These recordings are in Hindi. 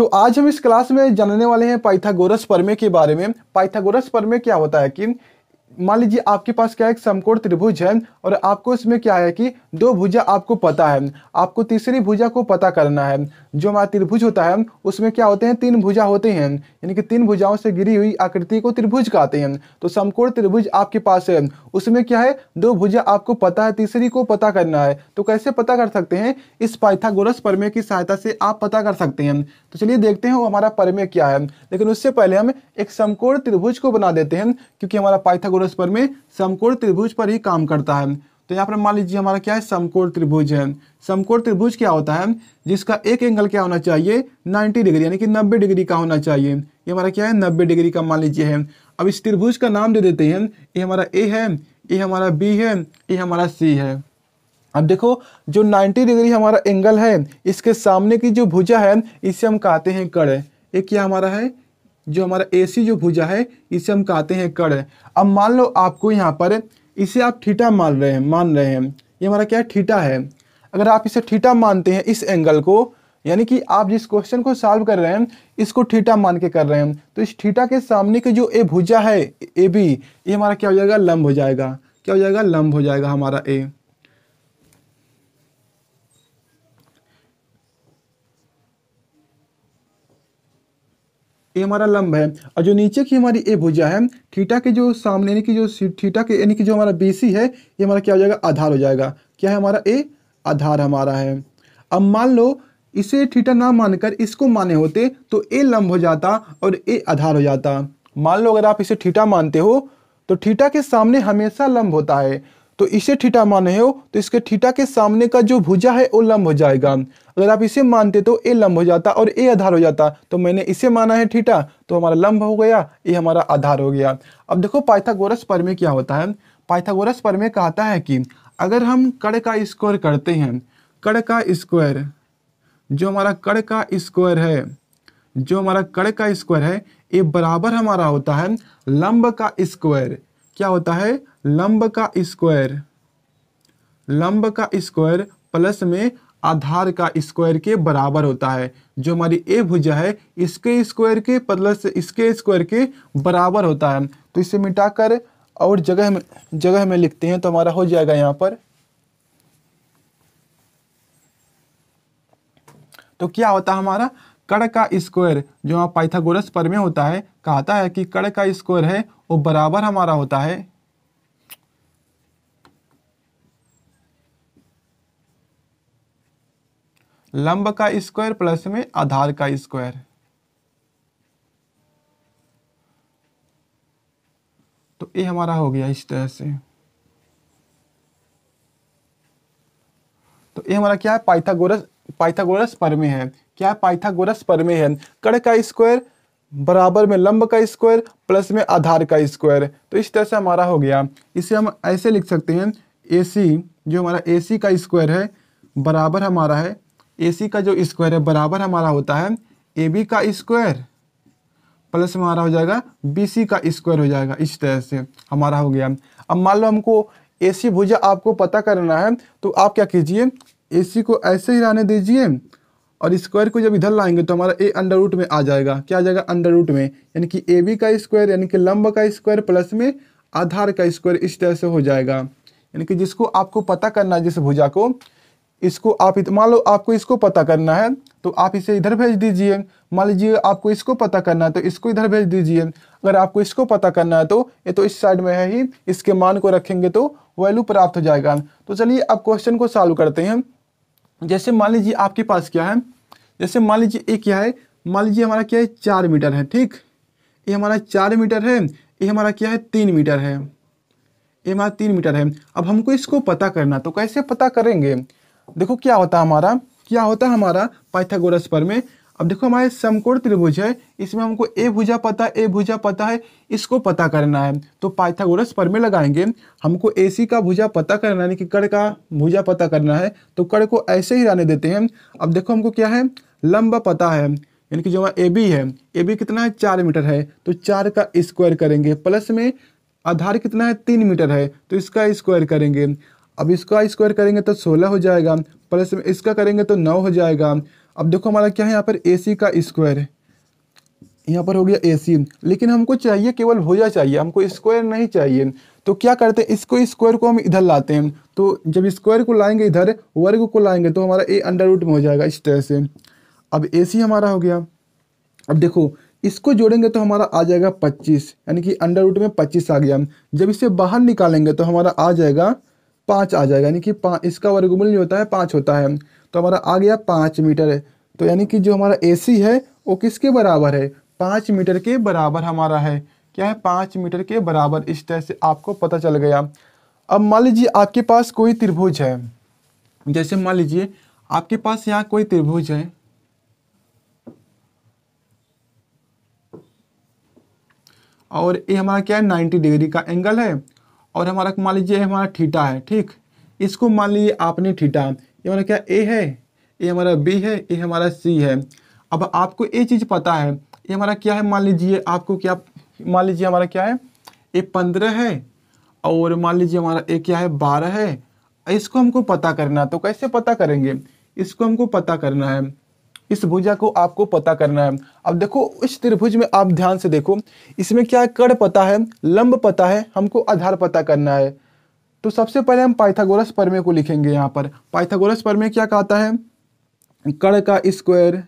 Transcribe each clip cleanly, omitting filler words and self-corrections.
तो आज हम इस क्लास में जानने वाले हैं पाइथागोरस प्रमेय के बारे में। पाइथागोरस प्रमेय क्या होता है कि मान लीजिए आपके पास क्या है, एक समकोण त्रिभुज है और आपको इसमें क्या है कि दो भुजा आपको पता है, आपको तीसरी भुजा को पता करना है। जो हमारा त्रिभुज होता है उसमें क्या होते हैं, तीन भुजा होते हैं, यानी कि तीन भुजाओं से घिरी हुई आकृति को त्रिभुज कहते हैं। तो समकोण त्रिभुज आपके पास है, उसमें क्या है, दो भुजा आपको पता है, तीसरी को पता करना है। तो कैसे पता कर सकते हैं, इस पाइथागोरस प्रमेय की सहायता से आप पता कर सकते हैं। तो चलिए देखते हैं वो हमारा प्रमेय क्या है, लेकिन उससे पहले हम एक समकोण त्रिभुज को बना देते हैं, क्योंकि हमारा पाइथागोरस प्रमेय समकोण त्रिभुज पर ही काम करता है। तो यहाँ पर मान लीजिए हमारा क्या है, समकोण त्रिभुज है। समकोण त्रिभुज क्या होता है, जिसका एक एंगल क्या होना चाहिए, 90 डिग्री, यानी कि 90 डिग्री का होना चाहिए। ये हमारा क्या है, 90 डिग्री का मान लीजिए है। अब इस त्रिभुज का नाम दे देते हैं, ये हमारा ए है, ये हमारा बी है, ये हमारा सी है। अब देखो, जो 90 डिग्री हमारा एंगल है, इसके सामने की जो भुजा है इसे हम कहते हैं कड़। एक क्या हमारा है, जो हमारा AC जो भुजा है इसे हम कहते हैं कड़। अब मान लो आपको यहाँ पर इसे आप थीटा मान रहे हैं, ये हमारा क्या है, थीटा है। अगर आप इसे थीटा मानते हैं, इस एंगल को, यानी कि आप जिस क्वेश्चन को सॉल्व कर रहे हैं इसको थीटा मान के कर रहे हैं, तो इस थीटा के सामने की जो ए भुजा है AB, ये हमारा क्या हो जाएगा, लंब हो जाएगा। क्या हो जाएगा, लंब हो जाएगा हमारा ए। ये हमारा लंब है। और जो नीचे की हमारी ए भुजा है, थीटा के जो सामने, यानी कि जो थीटा के, यानी कि जो हमारा BC है, ये हमारा क्या हो जाएगा, आधार हो जाएगा। क्या है हमारा ए, आधार हमारा है। अब मान लो इसे थीटा ना मानकर इसको माने होते तो ए लंब हो जाता और ए आधार हो जाता। मान लो अगर आप इसे थीटा मानते हो तो थीटा के सामने हमेशा लंब होता है, तो इसे थीटा माने हो तो इसके थीटा के सामने का जो भुजा है वो लंब हो जाएगा। अगर आप इसे मानते तो ए लंब हो जाता और ए आधार हो जाता, तो मैंने इसे माना है थीटा, तो हमारा लंब हो गया, ये हमारा आधार हो गया। अब देखो पाइथागोरस प्रमेय क्या होता है। पाइथागोरस प्रमेय कहता है कि अगर हम कड़ का स्क्वायर करते हैं, कड़ का स्क्वायर, जो हमारा कड़ का स्क्वायर है, जो हमारा कड़ का स्क्वायर है, ये बराबर हमारा होता है लंब का स्क्वायर। क्या होता है, लंब का स्क्वायर, लंब का स्क्वायर प्लस में आधार का स्क्वायर के बराबर होता है। जो हमारी ए भुजा है इसके स्क्वायर के प्लस इसके स्क्वायर के बराबर होता है। तो इसे मिटाकर और जगह में लिखते हैं तो हमारा हो जाएगा यहाँ पर। तो क्या होता है हमारा, कड़ का स्क्वायर, जो हमारा पाइथागोरस प्रमेय होता है, कहता है कि कड़ का स्क्वायर है वो बराबर हमारा होता है लंब का स्क्वायर प्लस में आधार का स्क्वायर। तो ये हमारा हो गया इस तरह से। तो ये हमारा क्या है, पाइथागोरस प्रमेय है। क्या है, पाइथागोरस प्रमेय है। कड़ का स्क्वायर बराबर में लंब का स्क्वायर प्लस में आधार का स्क्वायर। तो इस तरह से हमारा हो गया। इसे हम ऐसे लिख सकते हैं, AC, जो हमारा AC का स्क्वायर है बराबर हमारा है, AC का जो स्क्वायर है बराबर हमारा होता है AB का स्क्वायर प्लस हमारा हो जाएगा BC का स्क्वायर हो जाएगा। इस तरह से हमारा हो गया। अब मान लो हमको AC भुजा आपको पता करना है, तो आप क्या कीजिए, AC को ऐसे ही रहने दीजिए और स्क्वायर को जब इधर लाएंगे तो हमारा ए अंडर रूट में आ जाएगा। क्या आ जाएगा, अंडर रूट में, यानी कि AB का स्क्वायर, यानी कि लंब का स्क्वायर प्लस में आधार का स्क्वायर, इस तरह से हो जाएगा। यानी कि जिसको आपको पता करना है, जिस भुजा को, इसको आप मान लो आपको इसको पता करना है तो आप इसे इधर भेज दीजिए। मान लीजिए आपको इसको पता करना है तो इसको इधर भेज दीजिए। अगर आपको इसको पता करना है तो ये तो इस साइड में है ही, इसके मान को रखेंगे तो वैल्यू प्राप्त हो जाएगा। तो चलिए अब क्वेश्चन को सॉल्व करते हैं। जैसे मान लीजिए आपके पास क्या है, जैसे मान लीजिए ये क्या है, मान लीजिए हमारा क्या है, 4 मीटर है, ठीक, ये हमारा 4 मीटर है, ये हमारा क्या है, 3 मीटर है, ये हमारा 3 मीटर है। अब हमको इसको पता करना, तो कैसे पता करेंगे, देखो क्या होता है हमारा पाइथागोरस प्रमेय। अब देखो हमारे समकोण त्रिभुज है, इसमें हमको ए भुजा पता है, इसको पता करना है। तो पाइथागोरस प्रमेय लगाएंगे, हमको AC का भुजा पता करना है, यानी कि कड़ का भुजा पता करना है, तो कड़ को ऐसे ही रहने देते हैं। अब देखो हमको क्या है, लंब पता है, यानी कि जो हमारा AB है, AB कितना है, 4 मीटर है, तो 4 का स्क्वायर करेंगे, प्लस में आधार कितना है, 3 मीटर है, तो इसका स्क्वायर करेंगे। अब इसका स्क्वायर करेंगे तो 16 हो जाएगा, प्लस में इसका करेंगे तो 9 हो जाएगा, अब देखो हमारा क्या है यहाँ पर AC का स्क्वायर, यहाँ पर हो गया AC, लेकिन हमको चाहिए केवल भुजा चाहिए, हमको स्क्वायर नहीं चाहिए। तो क्या करते हैं, इसको स्क्वायर को हम इधर लाते हैं। तो जब स्क्वायर को लाएंगे इधर, वर्ग को लाएंगे तो हमारा A अंडर रूट में हो जाएगा इस तरह से। अब AC हमारा हो गया। अब देखो इसको जोड़ेंगे तो हमारा आ जाएगा 25, यानी कि अंडर रूट में 25 आ गया। जब इसे बाहर निकालेंगे तो हमारा आ जाएगा 5 आ जाएगा, यानी कि इसका वर्गमूल जो होता है 5 होता है। तो हमारा आ गया 5 मीटर। तो यानी कि जो हमारा AC है वो किसके बराबर है, 5 मीटर के बराबर हमारा है। क्या है, 5 मीटर के बराबर। इस तरह से आपको पता चल गया। अब मान लीजिए आपके पास कोई त्रिभुज है, जैसे मान लीजिए आपके पास यहाँ कोई त्रिभुज है और ये हमारा क्या है 90 डिग्री का एंगल है, और हमारा मान लीजिए हमारा थीटा है, ठीक। इसको मान लीजिए आपने थीटा, ये हमारा क्या A है, ये हमारा B है, ये हमारा C है। अब आपको ये चीज़ पता है, ये हमारा क्या है, मान लीजिए आपको क्या, मान लीजिए हमारा क्या है, ये 15 है, और मान लीजिए हमारा ये क्या है 12 है। इसको हमको पता करना है। तो कैसे पता करेंगे, इसको हमको पता करना है, इस भुजा को आपको पता करना है। अब देखो इस त्रिभुज में आप ध्यान से देखो, इसमें क्या है, कर्ण पता है, लंब पता है, हमको आधार पता करना है। तो सबसे पहले हम पाइथागोरस प्रमेय को लिखेंगे। यहाँ पर पाइथागोरस प्रमेय क्या कहता है, कर्ण का स्क्वायर,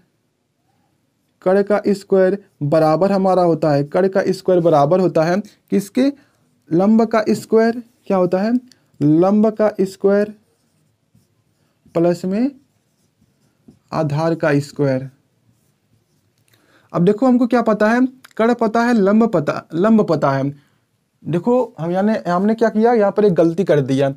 कर्ण का स्क्वायर बराबर हमारा होता है, कर्ण का स्क्वायर बराबर होता है किसके, लंब का स्क्वायर। क्या होता है, लंब का स्क्वायर प्लस में आधार का स्क्वायर। अब देखो हमको क्या पता है, कर्ण पता है, लंब पता है। देखो हमने क्या किया, यहाँ पर एक गलती कर दिया,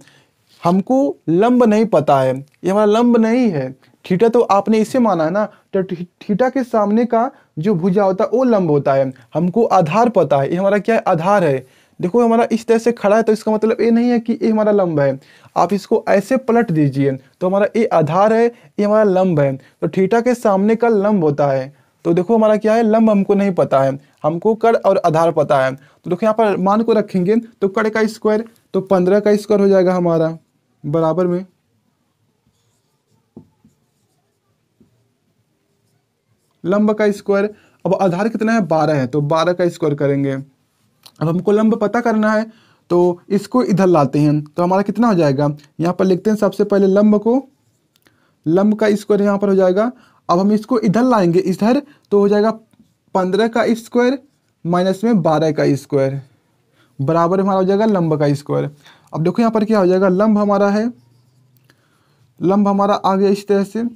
हमको लंब नहीं पता है, ये हमारा लंब नहीं है। थीटा तो आपने इसे माना है ना, तो थीटा के सामने का जो भुजा होता है वो लंब होता है। हमको आधार पता है, ये हमारा क्या है, आधार है। देखो हमारा इस तरह से खड़ा है, तो इसका मतलब ये नहीं है कि ये हमारा लंब है। आप इसको ऐसे पलट दीजिए तो हमारा ये आधार है, ये हमारा लंब है। तो थीटा के सामने का लंब होता है। तो देखो हमारा क्या है, लंब हमको नहीं पता है, हमको कर्ण और आधार पता है। तो देखो यहाँ पर मान को रखेंगे तो कर्ण का स्क्वायर, तो 15 का स्क्वायर हो जाएगा हमारा, बराबर में लंब का स्क्वायर। अब आधार कितना है, 12 है, तो 12 का स्क्वायर करेंगे। अब हमको लंब पता करना है, तो इसको इधर लाते हैं तो हमारा कितना हो जाएगा, यहाँ पर लिखते हैं सबसे पहले लंब को, लंब का स्क्वायर यहाँ पर हो जाएगा। अब हम इसको इधर लाएंगे इधर, तो हो जाएगा 15 का स्क्वायर माइनस में 12 का स्क्वायर, बराबर हमारा हो जाएगा लंब का स्क्वायर। अब देखो यहाँ पर क्या हो जाएगा, लंब हमारा है, लंब हमारा आ गया इस तरह से।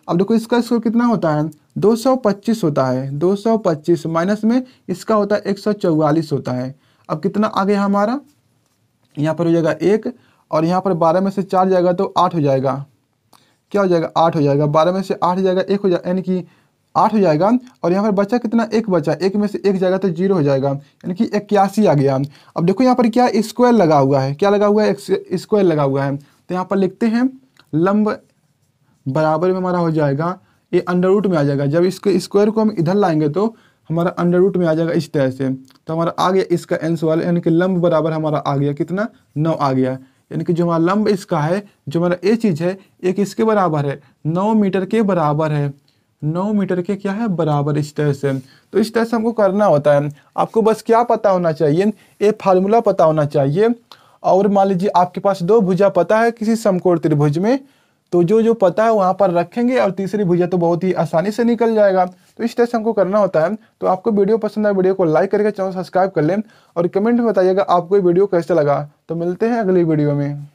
अब देखो इसका स्क्वायर कितना होता है, 225 होता है, 225 माइनस में इसका होता है 144 होता है। अब कितना आ गया हमारा, यहाँ पर हो जाएगा 1, और यहाँ पर 12 में से 4 जाएगा तो 8 हो जाएगा। क्या हो जाएगा, 8 हो जाएगा, 12 में से 8 जाएगा 1 हो जाएगा, यानी कि 8 हो जाएगा। और यहाँ पर बचा कितना, 1 बचा, 1 में से 1 जाएगा तो 0 हो जाएगा, यानी कि 81 आ गया। अब देखो यहाँ पर क्या स्क्वायर लगा हुआ है, क्या लगा हुआ है, स्क्वायर लगा हुआ है। तो यहाँ पर लिखते हैं लंब बराबर में हमारा हो जाएगा, ये अंडर रूट में आ जाएगा। जब इसके स्क्वायर को हम इधर लाएंगे तो हमारा अंडर रूट में आ जाएगा इस तरह से। तो हमारा आ गया इसका आंसर, यानी कि लंब बराबर हमारा आ गया कितना, 9 आ गया। यानी कि जो हमारा लंब इसका है, जो हमारा ये चीज़ है, एक इसके बराबर है, 9 मीटर के बराबर है, 9 मीटर के क्या है, बराबर, इस तरह से। तो इस तरह से हमको करना होता है। आपको बस क्या पता होना चाहिए, ये फार्मूला पता होना चाहिए। और मान लीजिए आपके पास 2 भुजा पता है किसी समकोण त्रिभुज में, तो जो जो पता है वहाँ पर रखेंगे, और तीसरी भुजा तो बहुत ही आसानी से निकल जाएगा। तो इस तरह से हमको करना होता है। तो आपको वीडियो पसंद आए, वीडियो को लाइक करके चैनल सब्सक्राइब कर लें, और कमेंट में बताइएगा आपको ये वीडियो कैसा लगा। तो मिलते हैं अगली वीडियो में।